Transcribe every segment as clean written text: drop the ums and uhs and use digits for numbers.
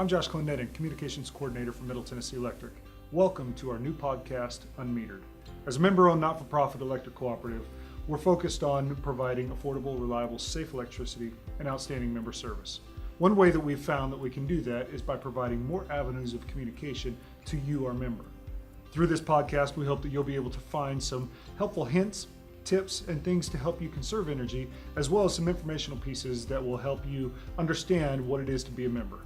I'm Josh Clinton, Communications Coordinator for Middle Tennessee Electric. Welcome to our new podcast, Unmetered. As a member-owned not-for-profit electric cooperative, we're focused on providing affordable, reliable, safe electricity and outstanding member service. One way that we've found that we can do that is by providing more avenues of communication to you, our member. Through this podcast, we hope that you'll be able to find some helpful hints, tips, and things to help you conserve energy, as well as some informational pieces that will help you understand what it is to be a member.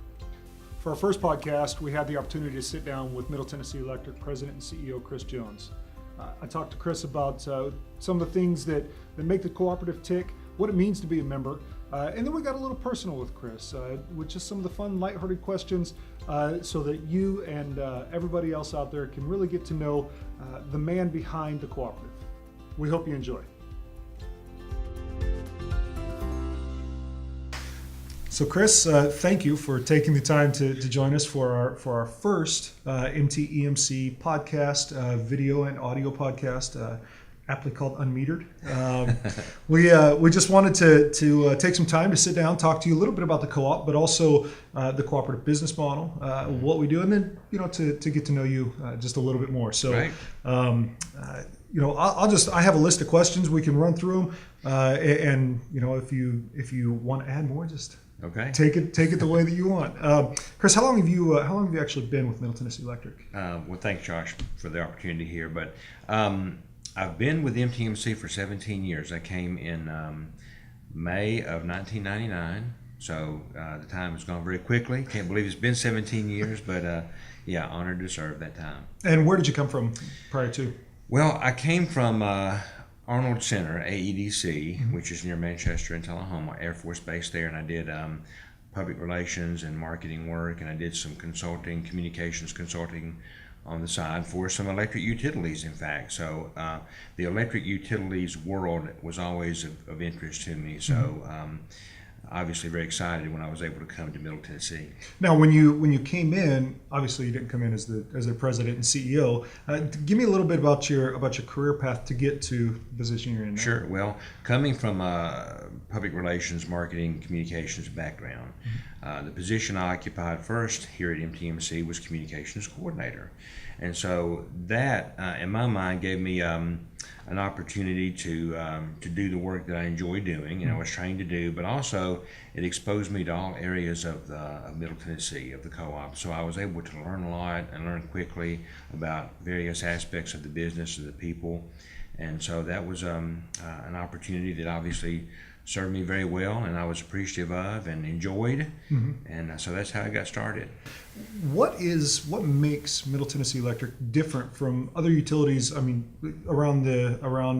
For our first podcast, we had the opportunity to sit down with Middle Tennessee Electric President and CEO Chris Jones. I talked to Chris about some of the things that make the cooperative tick, what it means to be a member, and then we got a little personal with Chris, with just some of the fun, lighthearted questions, so that you and everybody else out there can really get to know the man behind the cooperative. We hope you enjoy. So Chris, thank you for taking the time to join us for our first MTEMC podcast, video and audio podcast, aptly called Unmetered. We just wanted to take some time to sit down, talk to you a little bit about the co-op, but also the cooperative business model, what we do, and then to get to know you just a little bit more. So. Right. I have a list of questions. We can run through them, and if you want to add more, just take it the way that you want. Chris, how long have you actually been with Middle Tennessee Electric? Well, thanks, Josh, for the opportunity here. But I've been with MTEMC for 17 years. I came in May of 1999, so the time has gone very quickly. Can't believe it's been 17 years, but honored to serve that time. And where did you come from prior to? Well, I came from Arnold Center, AEDC, which is near Manchester in Tullahoma, Air Force Base there, and I did public relations and marketing work, and I did some communications consulting on the side for some electric utilities, in fact. So the electric utilities world was always of interest to me, so obviously very excited when I was able to come to Middle Tennessee. Now, when you came in, obviously you didn't come in as the president and CEO. Give me a little bit about your career path to get to the position you're in now. Sure. Well, coming from a public relations, marketing, communications background, the position I occupied first here at MTEMC was communications coordinator, and so that, in my mind, gave me an opportunity to do the work that I enjoy doing and I was trained to do, but also it exposed me to all areas of Middle Tennessee, of the co-op. So I was able to learn a lot and learn quickly about various aspects of the business and the people. And so that was an opportunity that obviously served me very well and I was appreciative of and enjoyed. And so that's how I got started. What makes Middle Tennessee Electric different from other utilities? I mean, around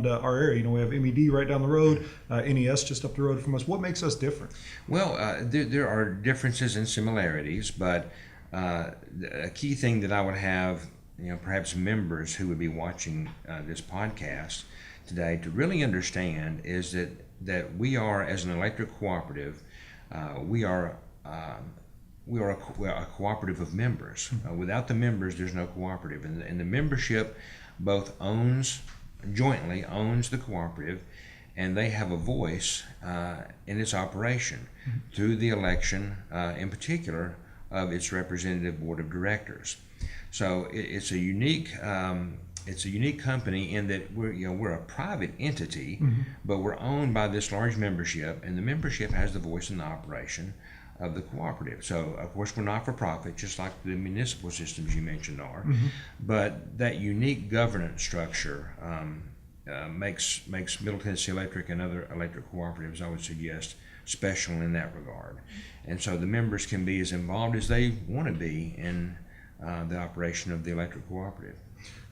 our area, we have MED right down the road, NES just up the road from us. What makes us different? Well, there are differences and similarities, but a key thing that I would have, perhaps members who would be watching this podcast today to really understand is that we are, as an electric cooperative, we are a cooperative of members. Without the members, there's no cooperative. And the membership both jointly owns the cooperative, and they have a voice in its operation through the election, in particular, of its representative board of directors. So it's a unique company in that we're a private entity, but we're owned by this large membership, and the membership has the voice in the operation of the cooperative. So of course we're not for profit, just like the municipal systems you mentioned are, but that unique governance structure makes Middle Tennessee Electric and other electric cooperatives, I would suggest, special in that regard. And so the members can be as involved as they want to be in the operation of the electric cooperative.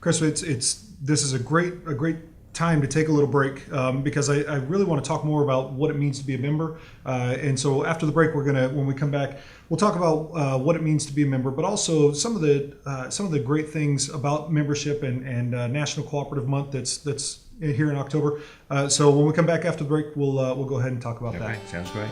Chris, this is a great time to take a little break because I really want to talk more about what it means to be a member. And so after the break, when we come back, we'll talk about what it means to be a member, but also some of the great things about membership and National Cooperative Month that's here in October. So when we come back after the break, we'll go ahead and talk about that. Sounds great.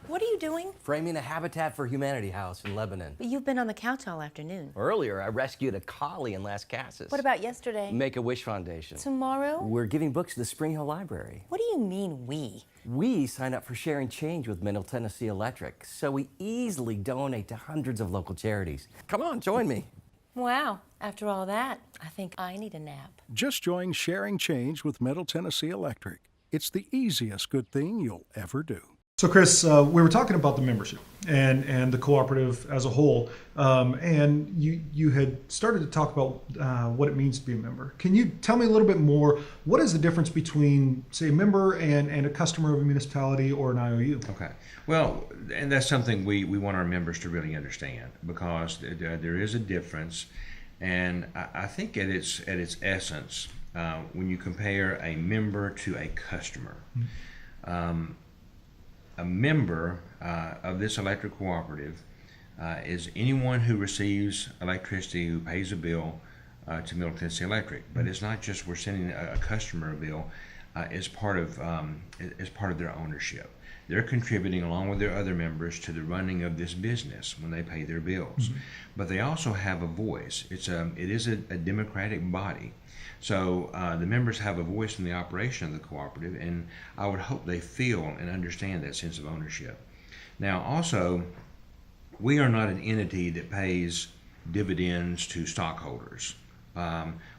What are you doing? framing a Habitat for Humanity house in Lebanon. But you've been on the couch all afternoon. Earlier, I rescued a collie in Las Casas. What about yesterday? Make-A-Wish Foundation. Tomorrow? We're giving books to the Spring Hill Library. What do you mean, we? We sign up for Sharing Change with Middle Tennessee Electric, so we easily donate to hundreds of local charities. Come on, join me. Wow. After all that, I think I need a nap. Just join Sharing Change with Middle Tennessee Electric. It's the easiest good thing you'll ever do. So, Chris, we were talking about the membership and the cooperative as a whole, and you had started to talk about what it means to be a member. Can you tell me a little bit more? What is the difference between, say, a member and a customer of a municipality or an IOU? Okay. Well, and that's something we want our members to really understand, because there is a difference, and I think at its essence, when you compare a member to a customer, a member of this electric cooperative is anyone who receives electricity, who pays a bill to Middle Tennessee Electric. But it's not just we're sending a customer a bill; it's part of their ownership. They're contributing along with their other members to the running of this business when they pay their bills. But they also have a voice. It is a democratic body. So the members have a voice in the operation of the cooperative, and I would hope they feel and understand that sense of ownership. Now, also, we are not an entity that pays dividends to stockholders.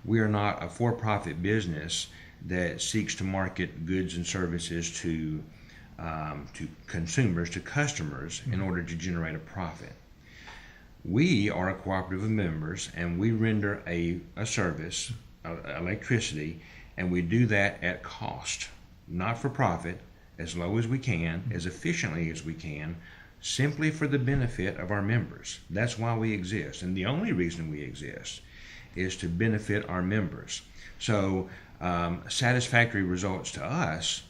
We are not a for-profit business that seeks to market goods and services to consumers, to customers, in order to generate a profit. We are a cooperative of members, and we render a service, electricity, and we do that at cost, not for profit, as low as we can, as efficiently as we can, simply for the benefit of our members. That's why we exist, and the only reason we exist is to benefit our members. So satisfactory results to us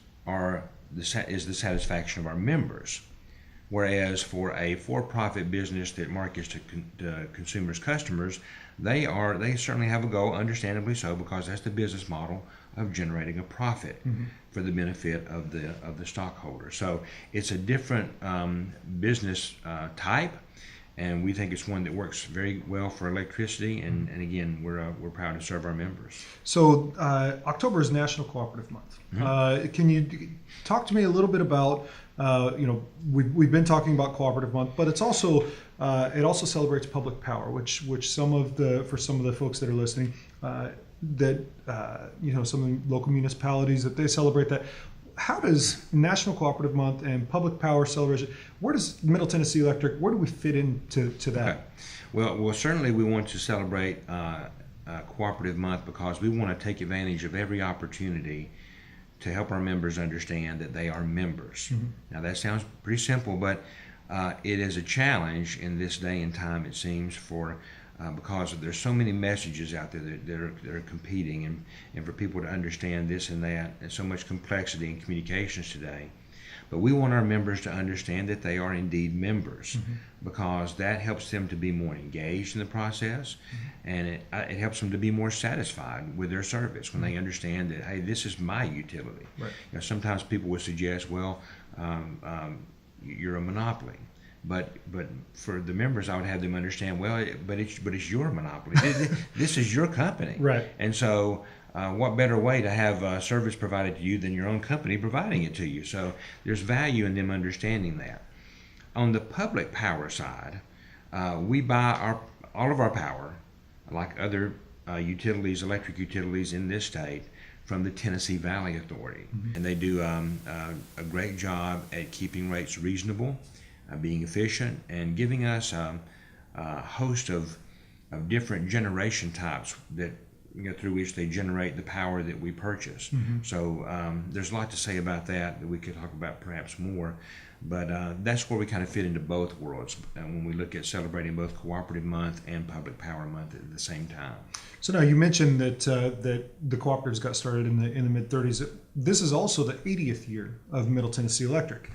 is the satisfaction of our members. Whereas for a for-profit business that markets to consumers, customers, they certainly have a goal, understandably so, because that's the business model of generating a profit for the benefit of the stockholder. So it's a different business type, and we think it's one that works very well for electricity. And again, we're proud to serve our members. So October is National Cooperative Month. Can you talk to me a little bit about we've been talking about Cooperative Month, but it also celebrates public power, which for some of the folks that are listening, some of the local municipalities that they celebrate that. How does National Cooperative Month and public power celebration, where does Middle Tennessee Electric, where do we fit into that? Okay. Well, certainly we want to celebrate Cooperative Month because we want to take advantage of every opportunity to help our members understand that they are members. Now that sounds pretty simple, but it is a challenge in this day and time, it seems, because there's so many messages out there that are competing, and for people to understand this and that, and so much complexity in communications today. But we want our members to understand that they are indeed members, because that helps them to be more engaged in the process, and it helps them to be more satisfied with their service when they understand that, hey, this is my utility. Right. Sometimes people would suggest, well, you're a monopoly. But for the members, I would have them understand, well, but it's your monopoly. This is your company. Right. And so what better way to have service provided to you than your own company providing it to you? So there's value in them understanding that. On the public power side, we buy all of our power, like other utilities, electric utilities in this state, from the Tennessee Valley Authority. And they do a great job at keeping rates reasonable, being efficient, and giving us a host of different generation types that through which they generate the power that we purchase. So there's a lot to say about that we could talk about perhaps more, but that's where we kind of fit into both worlds when we look at celebrating both Cooperative Month and Public Power Month at the same time. So now you mentioned that the cooperatives got started in the mid-30s. This is also the 80th year of Middle Tennessee Electric.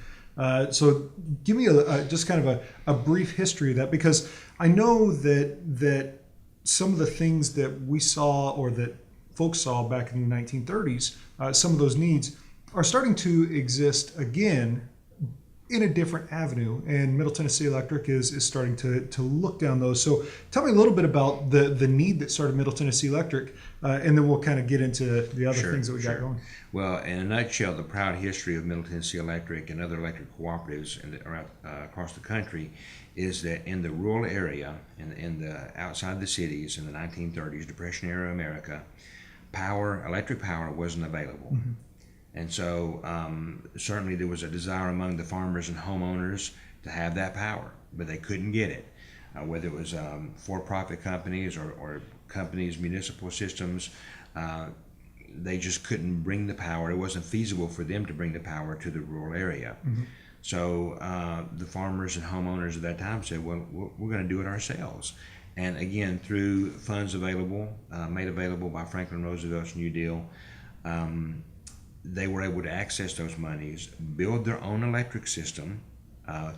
So give me just kind of a brief history of that, because I know that some of the things that we saw or that folks saw back in the 1930s, some of those needs are starting to exist again in a different avenue, and Middle Tennessee Electric is starting to look down those. So tell me a little bit about the need that started Middle Tennessee Electric, and then we'll kind of get into the other things that we got going. Well, in a nutshell, the proud history of Middle Tennessee Electric and other electric cooperatives across the country is that in the rural area, in the outside the cities in the 1930s, Depression era America, electric power wasn't available. Mm-hmm. And so certainly there was a desire among the farmers and homeowners to have that power, but they couldn't get it, whether it was for-profit companies or companies, municipal systems. They just couldn't bring the power. It wasn't feasible for them to bring the power to the rural area. Mm-hmm. So the farmers and homeowners at that time said, well, we're going to do it ourselves. And again, through funds made available by Franklin Roosevelt's New Deal, they were able to access those monies, build their own electric system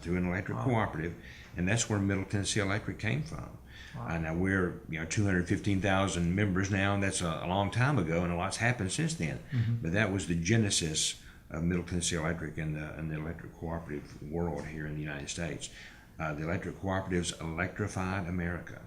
through an electric cooperative, and that's where Middle Tennessee Electric came from. Wow. Now we're 215,000 members now, and that's a long time ago, and a lot's happened since then. Mm-hmm. But that was the genesis of Middle Tennessee Electric and the electric cooperative world here in the United States. The electric cooperatives electrified America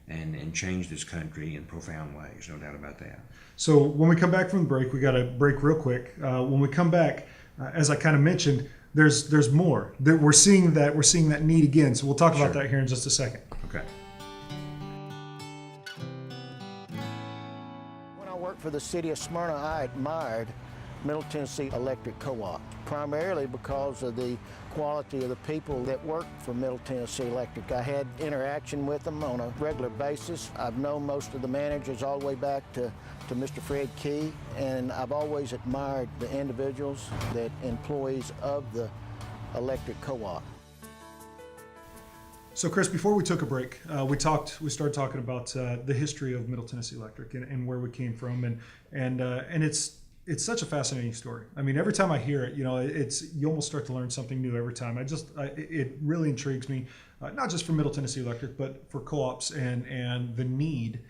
and changed this country in profound ways, no doubt about that. So when we come back from the break, we got to break real quick. When we come back, as I kind of mentioned, there's more. We're seeing that need again. So we'll talk about that here in just a second. Okay. When I worked for the city of Smyrna, I admired Middle Tennessee Electric Co-op, primarily because of the quality of the people that worked for Middle Tennessee Electric. I had interaction with them on a regular basis. I've known most of the managers all the way back to Mr. Fred Key, and I've always admired the individuals, that employees of the electric co-op. So Chris, before we took a break, we started talking about the history of Middle Tennessee Electric and where we came from, and it's such a fascinating story. I mean, every time I hear it, you almost start to learn something new every time. It really intrigues me, not just for Middle Tennessee Electric, but for co-ops and the need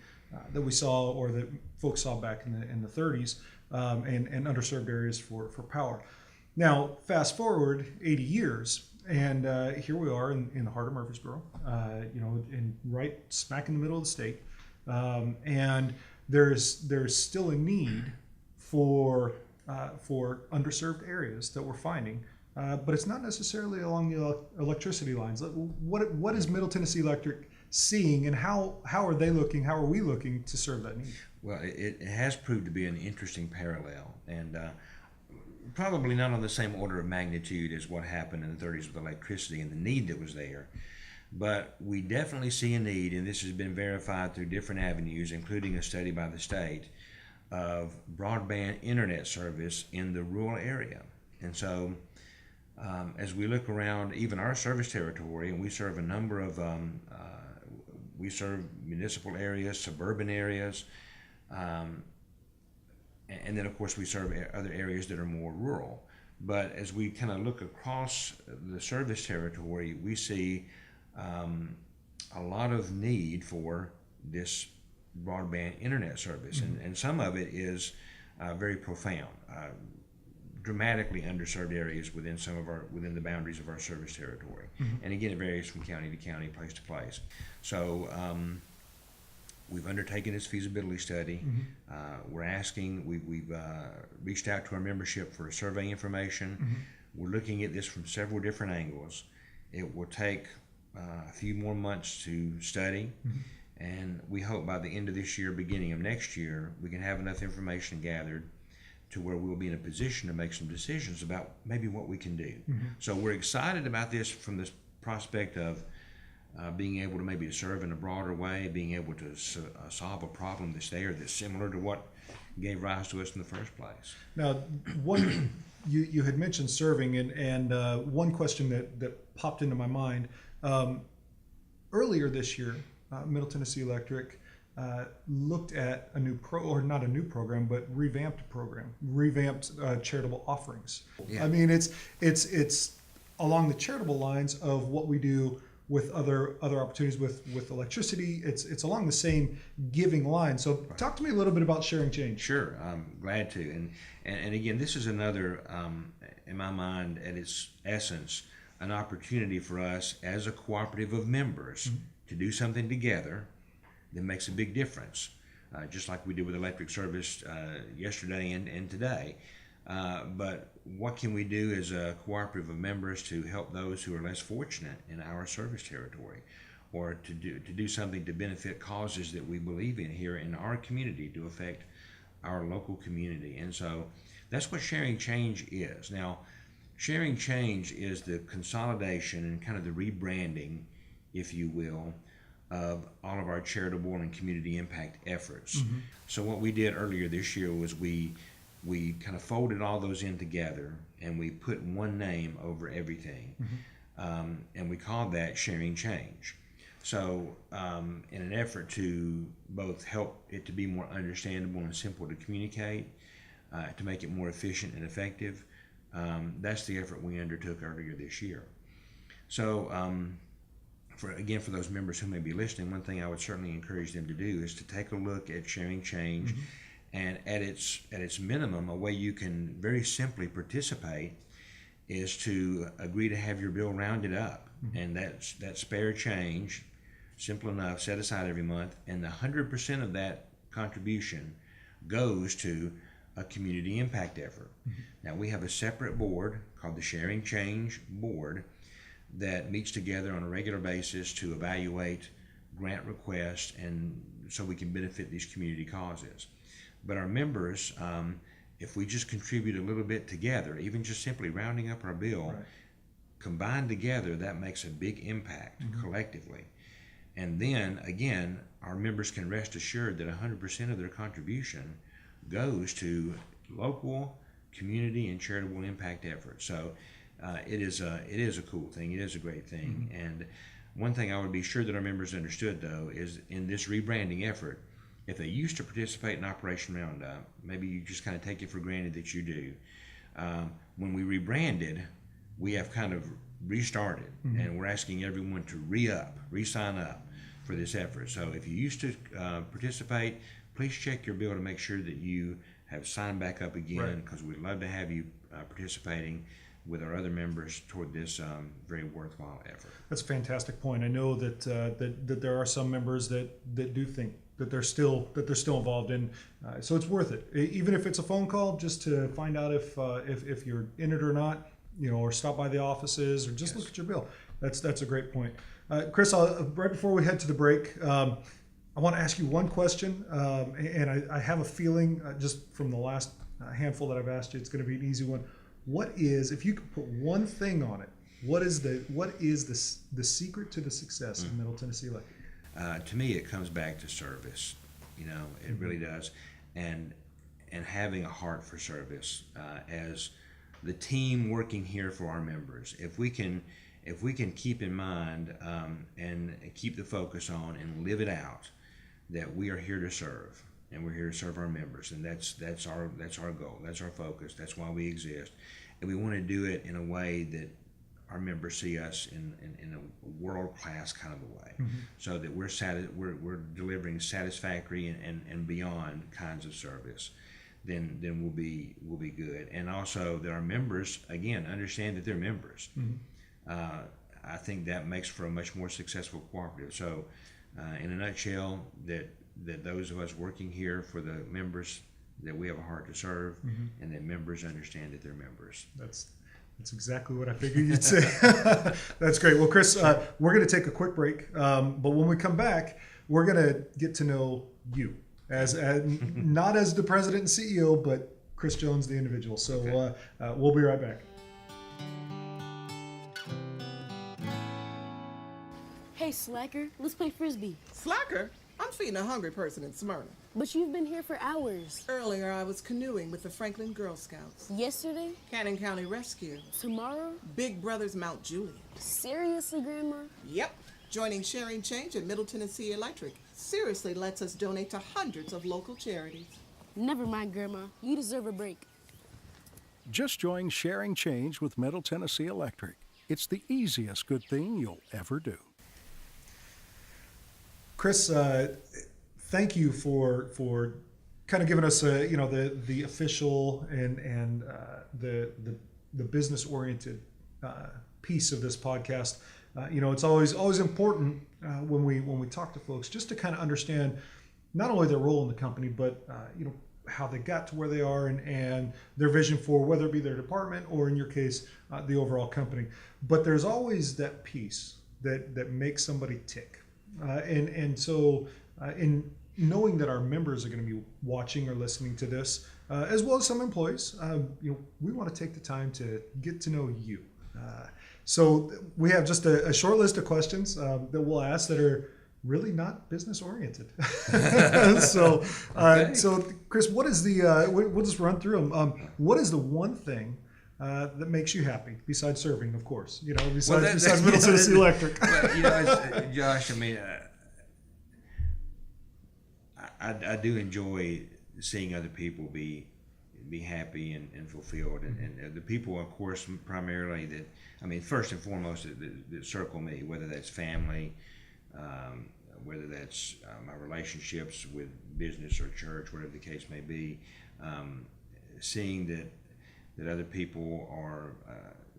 that we saw, or that folks saw back in the 30s, and underserved areas for power. Now, fast forward 80 years, and here we are in the heart of Murfreesboro, right smack in the middle of the state, and there's still a need for underserved areas that we're finding, but it's not necessarily along the electricity lines. What is Middle Tennessee Electric seeing, and how are they looking? How are we looking to serve that need? Well, it has proved to be an interesting parallel, and probably not on the same order of magnitude as what happened in the 30s with electricity and the need that was there. But we definitely see a need, and this has been verified through different avenues, including a study by the state, of broadband internet service in the rural area. And so as we look around even our service territory, and we serve a number of we serve municipal areas, suburban areas, and then of course we serve other areas that are more rural. But as we kind of look across the service territory, we see a lot of need for this broadband internet service, and some of it is very profound, dramatically underserved areas within the boundaries of our service territory. Mm-hmm. And again, it varies from county to county, place to place. So we've undertaken this feasibility study. Mm-hmm. We've reached out to our membership for survey information. Mm-hmm. We're looking at this from several different angles. It will take a few more months to study. Mm-hmm. And we hope by the end of this year, beginning of next year, we can have enough information gathered to where we'll be in a position to make some decisions about maybe what we can do. Mm-hmm. So we're excited about this from this prospect of being able to maybe serve in a broader way, being able to solve a problem that's there that's similar to what gave rise to us in the first place. Now, you had mentioned serving, and one question that popped into my mind earlier this year. Middle Tennessee Electric looked at a new revamped charitable offerings. Yeah. I mean, it's along the charitable lines of what we do with other opportunities with electricity. It's along the same giving line. So talk to me a little bit about Sharing Change. Sure, I'm glad to. And again, this is another, in my mind, at its essence, an opportunity for us as a cooperative of members to do something together that makes a big difference, just like we did with electric service yesterday and today. But what can we do as a cooperative of members to help those who are less fortunate in our service territory, or to do something to benefit causes that we believe in here in our community to affect our local community? And so that's what Sharing Change is. Now, Sharing Change is the consolidation and kind of the rebranding, if you will, of all of our charitable and community impact efforts. So what we did earlier this year was we kind of folded all those in together, and we put one name over everything, and we called that Sharing Change. So in an effort to both help it to be more understandable and simple to communicate, to make it more efficient and effective, that's the effort we undertook earlier this year. So for those members who may be listening, one thing I would certainly encourage them to do is to take a look at Sharing Change, and at its minimum, a way you can very simply participate is to agree to have your bill rounded up, and that spare change, simple enough, set aside every month, and 100% of that contribution goes to a community impact effort. Now, we have a separate board called the Sharing Change Board that meets together on a regular basis to evaluate grant requests, and so we can benefit these community causes. But our members, if we just contribute a little bit together, even just simply rounding up our bill, combined together, that makes a big impact collectively. And then, again, our members can rest assured that 100% of their contribution goes to local, community, and charitable impact efforts. So it is a cool thing. It is a great thing. And one thing I would be sure that our members understood, though, is in this rebranding effort, if they used to participate in Operation Roundup, maybe you just kind of take it for granted that you do. When we rebranded, we have kind of restarted, and we're asking everyone to re-sign up for this effort. So if you used to participate, please check your bill to make sure that you have signed back up again, because we'd love to have you participating with our other members toward this very worthwhile effort. That's a fantastic point. I know that that there are some members that do think that they're still involved in, so it's worth it, even if it's a phone call, just to find out if you're in it or not, or stop by the offices, or just look at your bill. That's a great point. Chris, right before we head to the break, I want to ask you one question, and I have a feeling just from the last handful that I've asked you, it's going to be an easy one. What is, if you could put one thing on it, what is the secret to the success of Middle Tennessee Electric? To me, it comes back to service. It really does, and having a heart for service as the team working here for our members. If we can keep in mind and keep the focus on and live it out, that we are here to serve, and we're here to serve our members, and that's our goal, that's our focus, that's why we exist, and we want to do it in a way that our members see us in a world-class kind of a way, so that we're delivering satisfactory and beyond kinds of service. Then we'll be good, and also that our members again understand that they're members. I think that makes for a much more successful cooperative. So, in a nutshell, that those of us working here for the members, that we have a heart to serve, and that members understand that they're members. That's exactly what I figured you'd say. That's great. Well, Chris, we're going to take a quick break, but when we come back, we're going to get to know you as not as the president and CEO, but Chris Jones, the individual. So we'll be right back. Hey, Slacker, let's play Frisbee. Slacker? I'm feeding a hungry person in Smyrna. But you've been here for hours. Earlier, I was canoeing with the Franklin Girl Scouts. Yesterday? Cannon County Rescue. Tomorrow? Big Brothers Mount Juliet. Seriously, Grandma? Yep. Joining Sharing Change at Middle Tennessee Electric seriously lets us donate to hundreds of local charities. Never mind, Grandma. You deserve a break. Just join Sharing Change with Middle Tennessee Electric. It's the easiest good thing you'll ever do. Chris, thank you for kind of giving us the official and the business oriented piece of this podcast. It's always important when we talk to folks just to kind of understand not only their role in the company, but how they got to where they are and their vision for whether it be their department or in your case the overall company. But there's always that piece that makes somebody tick, and so in knowing that our members are going to be watching or listening to this, as well as some employees, we want to take the time to get to know you. So we have just a short list of questions that we'll ask that are really not business oriented. So Chris, what is we'll just run through them. What is the one thing that makes you happy besides serving, of course? Besides Middle Tennessee Electric. Well, Josh, I mean, I do enjoy seeing other people be happy and fulfilled, and the people, of course, primarily that, first and foremost, that circle me, whether that's family, whether that's my relationships with business or church, whatever the case may be, seeing that other people are,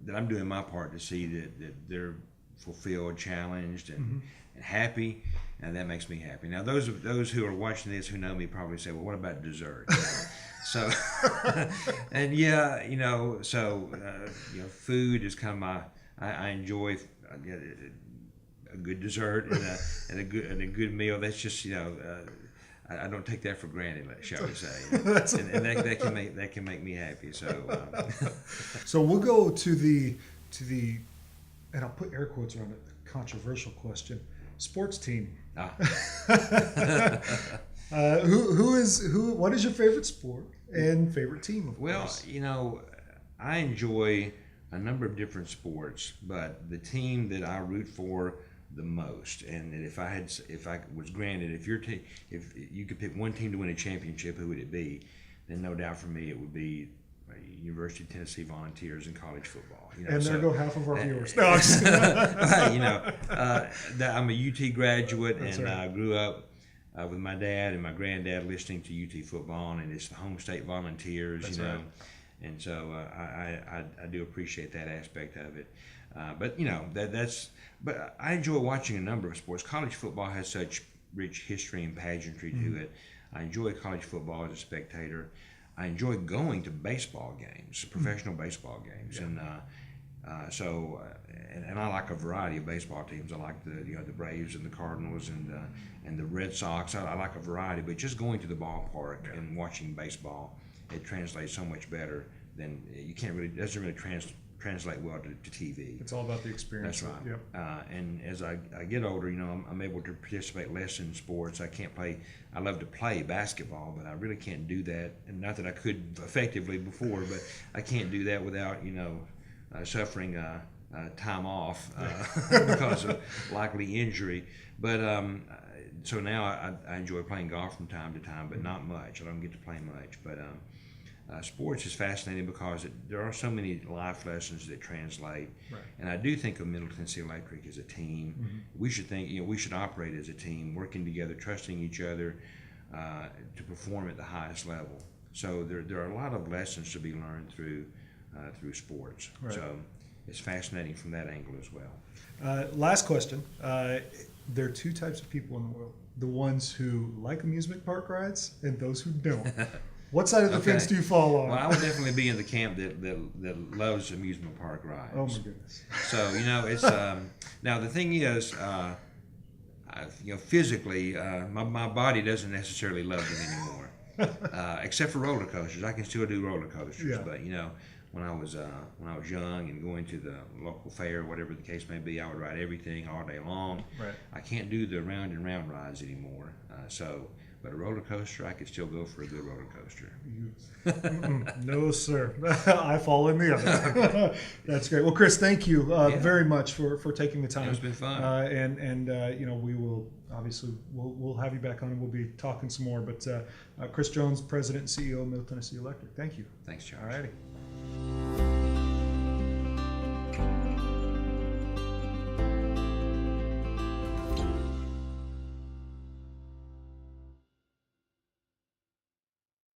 that I'm doing my part to see that they're fulfilled, challenged, and happy, and that makes me happy. Now, those who are watching this who know me probably say, well, what about dessert? So, and food is kind of I enjoy a good dessert and a good meal. That's just, I don't take that for granted, shall we say? and that can make me happy. So, so we'll go to the, and I'll put air quotes around it, controversial question: sports team. What is your favorite sport and favorite team? Of course. I enjoy a number of different sports, but the team that I root for the most, and if I was granted, if you could pick one team to win a championship, who would it be? Then no doubt for me it would be University of Tennessee Volunteers in college football. There go half of our viewers. No, I'm just I'm a UT graduate. That's and right. I grew up with my dad and my granddad listening to UT football, and it's the home state Volunteers. That's right. And so I do appreciate that aspect of it. But I enjoy watching a number of sports. College football has such rich history and pageantry to it. I enjoy college football as a spectator. I enjoy going to baseball games, professional baseball games, and I like a variety of baseball teams. I like the Braves and the Cardinals and the Red Sox. I like a variety, but just going to the ballpark and watching baseball, it translates so much better than it doesn't really translate well to TV. It's all about the experience. That's right. Yep. And as I get older, I'm able to participate less in sports. I can't play. I love to play basketball, but I really can't do that. And not that I could effectively before, but I can't do that without suffering time off because of likely injury. But so now I enjoy playing golf from time to time, but not much. I don't get to play much, but. Sports is fascinating because there are so many life lessons that translate, right. And I do think of Middle Tennessee Electric as a team. We should we should operate as a team, working together, trusting each other to perform at the highest level. So there are a lot of lessons to be learned through sports. Right. So it's fascinating from that angle as well. Last question: there are two types of people in the world: the ones who like amusement park rides and those who don't. What side of the fence do you fall on? Well, I would definitely be in the camp that loves amusement park rides. Oh my goodness! So it's now the thing is, physically, my body doesn't necessarily love them anymore, except for roller coasters. I can still do roller coasters, Yeah. but when I was young and going to the local fair, whatever the case may be, I would ride everything all day long. Right. I can't do the round and round rides anymore. But a roller coaster, I could still go for a good roller coaster. No, sir. I fall in the other. That's great. Well, Chris, thank you very much for taking the time. It's been fun. We will obviously we'll have you back on and we'll be talking some more. But Chris Jones, President and CEO of Middle Tennessee Electric. Thank you. Thanks, Charles. All righty.